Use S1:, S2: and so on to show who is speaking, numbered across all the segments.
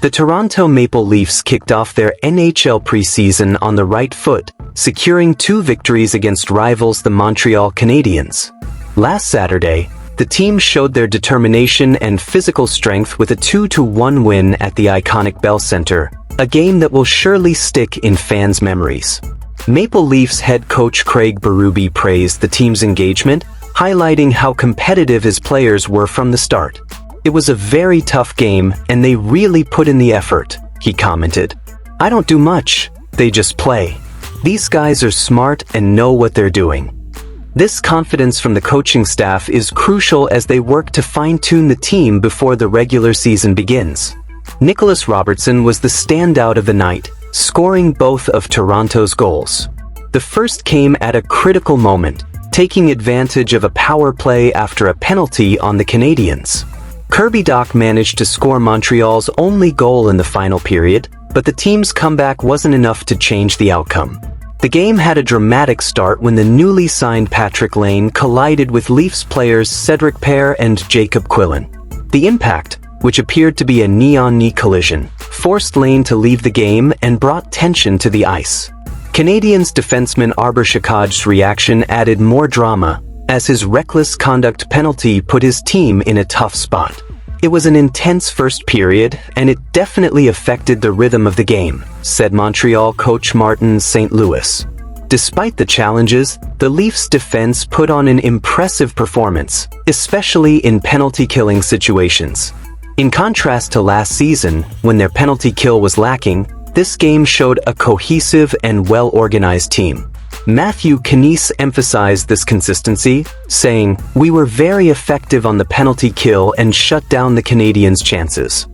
S1: The Toronto Maple Leafs kicked off their NHL preseason on the right foot, securing 2 victories against rivals the Montreal Canadiens. Last Saturday, the team showed their determination and physical strength with a 2-1 win at the iconic Bell Center, a game that will surely stick in fans' memories. Maple Leafs head coach Craig Berube praised the team's engagement, highlighting how competitive his players were from the start. "It was a very tough game, and they really put in the effort," he commented. "I don't do much, they just play. These guys are smart and know what they're doing." This confidence from the coaching staff is crucial as they work to fine-tune the team before the regular season begins. Nicholas Robertson was the standout of the night, scoring both of Toronto's goals. The first came at a critical moment, taking advantage of a power play after a penalty on the Canadiens. Kirby Dach managed to score Montreal's only goal in the final period, but the team's comeback wasn't enough to change the outcome. The game had a dramatic start when the newly signed Patrik Laine collided with Leafs players Cedric Paire and Jacob Quillen. The impact, which appeared to be a knee-on-knee collision, forced Laine to leave the game and brought tension to the ice. Canadiens defenseman Arber Xhekaj's reaction added more drama, as his reckless conduct penalty put his team in a tough spot. "It was an intense first period, and it definitely affected the rhythm of the game," said Montreal coach Martin St. Louis. Despite the challenges, the Leafs' defense put on an impressive performance, especially in penalty-killing situations. In contrast to last season, when their penalty kill was lacking, this game showed a cohesive and well-organized team. Matthew Knies emphasized this consistency, saying, "We were very effective on the penalty kill and shut down the Canadiens' chances."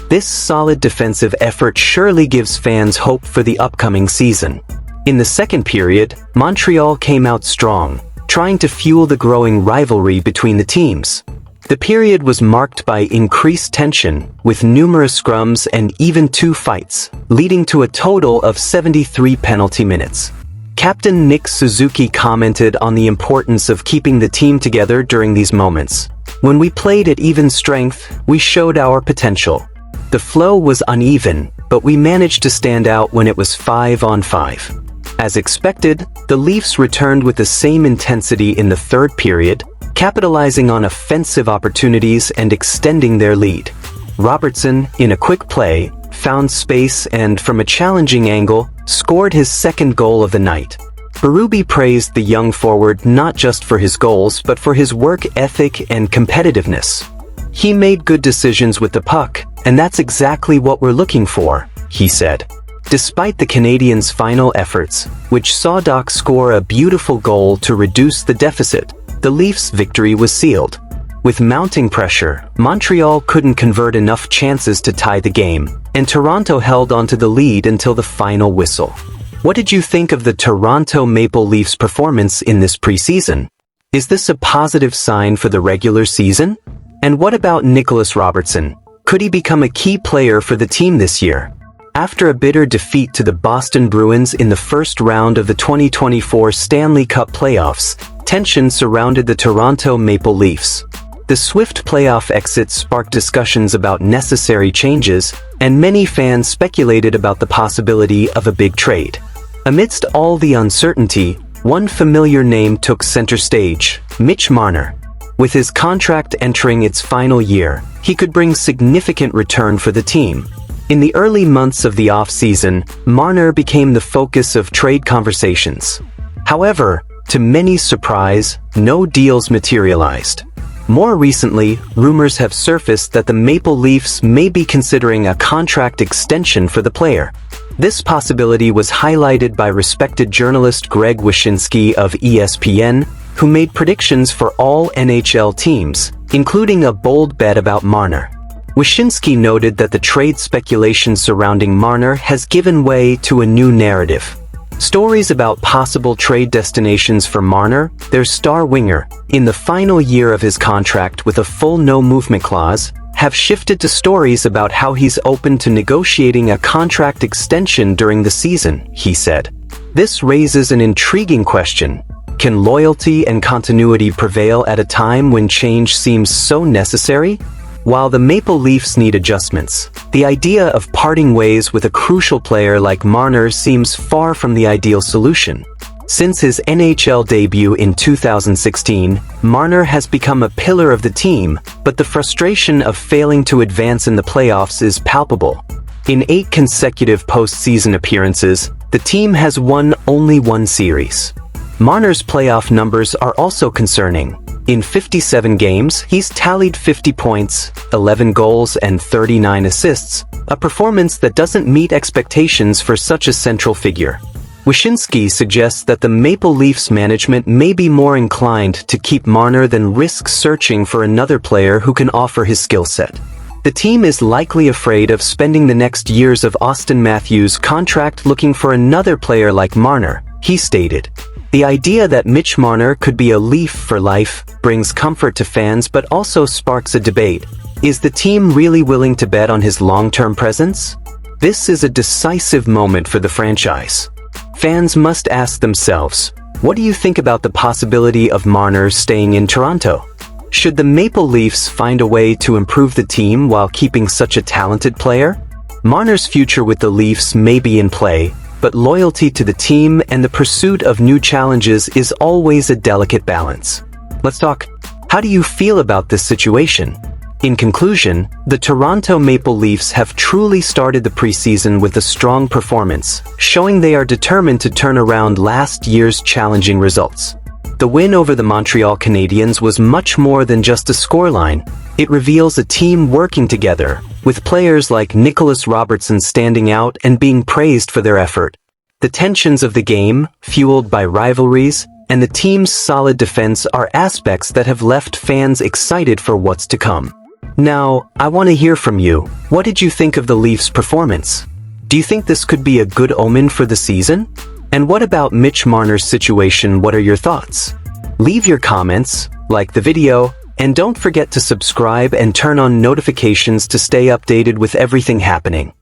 S1: This solid defensive effort surely gives fans hope for the upcoming season. In the second period, Montreal came out strong, trying to fuel the growing rivalry between the teams. The period was marked by increased tension, with numerous scrums and even 2 fights, leading to a total of 73 penalty minutes. Captain Nick Suzuki commented on the importance of keeping the team together during these moments. "When we played at even strength, we showed our potential. The flow was uneven, but we managed to stand out when it was 5-on-5. As expected, the Leafs returned with the same intensity in the third period, capitalizing on offensive opportunities and extending their lead. Robertson, in a quick play, found space and, from a challenging angle, scored his second goal of the night. Berube praised the young forward not just for his goals but for his work ethic and competitiveness. "He made good decisions with the puck, and that's exactly what we're looking for," he said. Despite the Canadiens' final efforts, which saw Dach score a beautiful goal to reduce the deficit, the Leafs' victory was sealed. With mounting pressure, Montreal couldn't convert enough chances to tie the game, and Toronto held onto the lead until the final whistle. What did you think of the Toronto Maple Leafs' performance in this preseason? Is this a positive sign for the regular season? And what about Nicholas Robertson? Could he become a key player for the team this year? After a bitter defeat to the Boston Bruins in the first round of the 2024 Stanley Cup playoffs, tension surrounded the Toronto Maple Leafs. The swift playoff exit sparked discussions about necessary changes, and many fans speculated about the possibility of a big trade. Amidst all the uncertainty, one familiar name took center stage: Mitch Marner. With his contract entering its final year, he could bring significant return for the team. In the early months of the off-season, Marner became the focus of trade conversations. However, to many surprise, no deals materialized. More recently, rumors have surfaced that the Maple Leafs may be considering a contract extension for the player. This possibility was highlighted by respected journalist Greg Wyshynski of ESPN, who made predictions for all NHL teams, including a bold bet about Marner. Wyshynski noted that the trade speculation surrounding Marner has given way to a new narrative. Stories about possible trade destinations for Marner, their star winger, in the final year of his contract with a full no-movement clause, have shifted to stories about how he's open to negotiating a contract extension during the season, he said. This raises an intriguing question. Can loyalty and continuity prevail at a time when change seems so necessary? While the Maple Leafs need adjustments, the idea of parting ways with a crucial player like Marner seems far from the ideal solution. Since his NHL debut in 2016, Marner has become a pillar of the team, but the frustration of failing to advance in the playoffs is palpable. In 8 consecutive postseason appearances, the team has won only one series. Marner's playoff numbers are also concerning. In 57 games, he's tallied 50 points, 11 goals, and 39 assists, a performance that doesn't meet expectations for such a central figure. Wyshynski suggests that the Maple Leafs management may be more inclined to keep Marner than risk searching for another player who can offer his skill set. The team is likely afraid of spending the next years of Auston Matthews' contract looking for another player like Marner, he stated. The idea that Mitch Marner could be a Leaf for life brings comfort to fans but also sparks a debate. Is the team really willing to bet on his long-term presence? This is a decisive moment for the franchise. Fans must ask themselves, what do you think about the possibility of Marner staying in Toronto? Should the Maple Leafs find a way to improve the team while keeping such a talented player? Marner's future with the Leafs may be in play, but loyalty to the team and the pursuit of new challenges is always a delicate balance. Let's talk. How do you feel about this situation? In conclusion, the Toronto Maple Leafs have truly started the preseason with a strong performance, showing they are determined to turn around last year's challenging results. The win over the Montreal Canadiens was much more than just a scoreline. It reveals a team working together, with players like Nicholas Robertson standing out and being praised for their effort. The tensions of the game, fueled by rivalries, and the team's solid defense are aspects that have left fans excited for what's to come. Now, I want to hear from you. What did you think of the Leafs' performance? Do you think this could be a good omen for the season? And what about Mitch Marner's situation? What are your thoughts? Leave your comments, like the video, and don't forget to subscribe and turn on notifications to stay updated with everything happening.